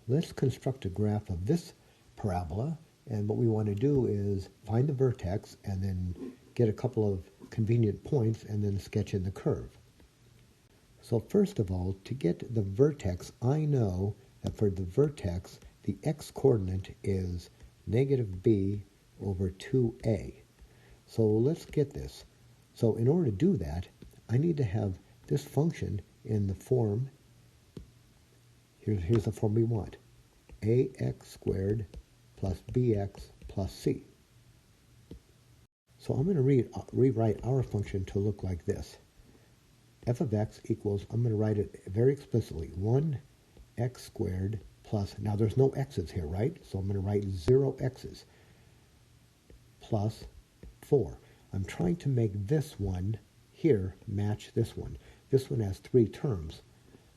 let's construct a graph of this parabola, and what we want to do is find the vertex and then get a couple of convenient points and then sketch in the curve. So first of all, to get the vertex, I know that for the vertex, the x-coordinate is negative b over 2a. So let's get this. So in order to do that, I need to have this function in the form, here's the form we want, ax squared plus bx plus c. So I'm going to rewrite our function to look like this. F of x equals, I'm going to write it very explicitly, 1x squared plus, now there's no x's here, right? So I'm going to write 0 x's plus 4. I'm trying to make this one here match this one. This one has 3 terms.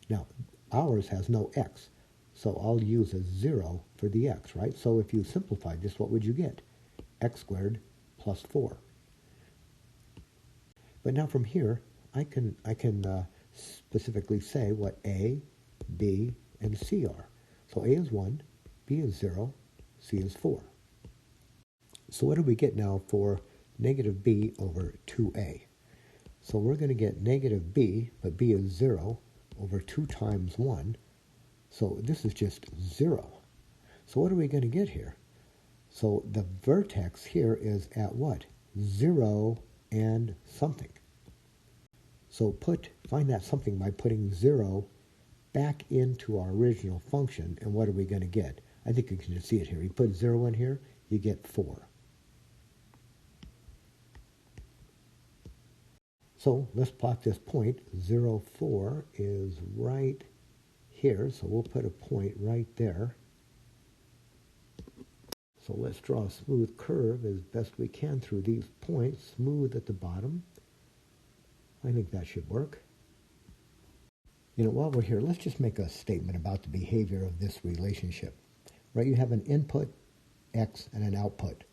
Now, ours has no x, so I'll use a 0 for the x, right? So if you simplify this, what would you get? X squared plus 4. But now from here, I can specifically say what a, b, and c are. So a is 1, b is 0, c is 4. So what do we get now for negative b over 2a? So we're going to get negative b, but b is 0, over 2 times 1. So this is just 0. So what are we going to get here? So the vertex here is at what? 0 and something. So find that something by putting 0 back into our original function, and what are we going to get? I think you can just see it here. You put 0 in here, you get 4. So let's plot this point. 0, 4 is right here, so we'll put a point right there. So let's draw a smooth curve as best we can through these points, smooth at the bottom. I think that should work. You know, while we're here, let's just make a statement about the behavior of this relationship. Right, you have an input, x, and an output,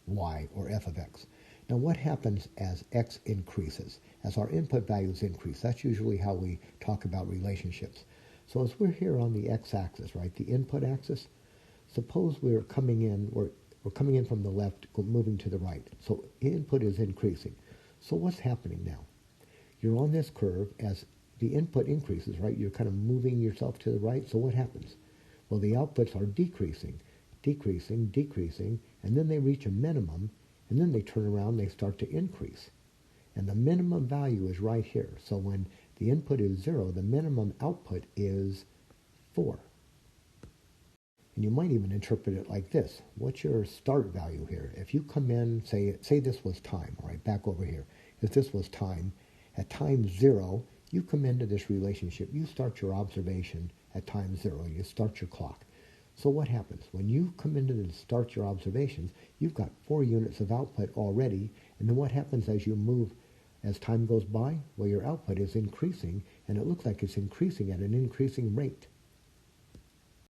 y, or f of x. Now what happens as x increases? As our input values increase, that's usually how we talk about relationships. So as we're here on the x-axis, right, the input axis, suppose we're coming in from the left, moving to the right. So input is increasing. So what's happening now? You're on this curve as the input increases, right? You're kind of moving yourself to the right. So what happens? Well, the outputs are decreasing, and then they reach a minimum, and then they turn around, they start to increase. And the minimum value is right here. So when the input is 0, the minimum output is 4. And you might even interpret it like this. What's your start value here? If you come in, say this was time, all right, back over here. If this was time, at time 0, you come into this relationship. You start your observation at time 0. You start your clock. So what happens? When you come into and start your observations, you've got 4 units of output already. And then what happens as you move, as time goes by? Well, your output is increasing, and it looks like it's increasing at an increasing rate.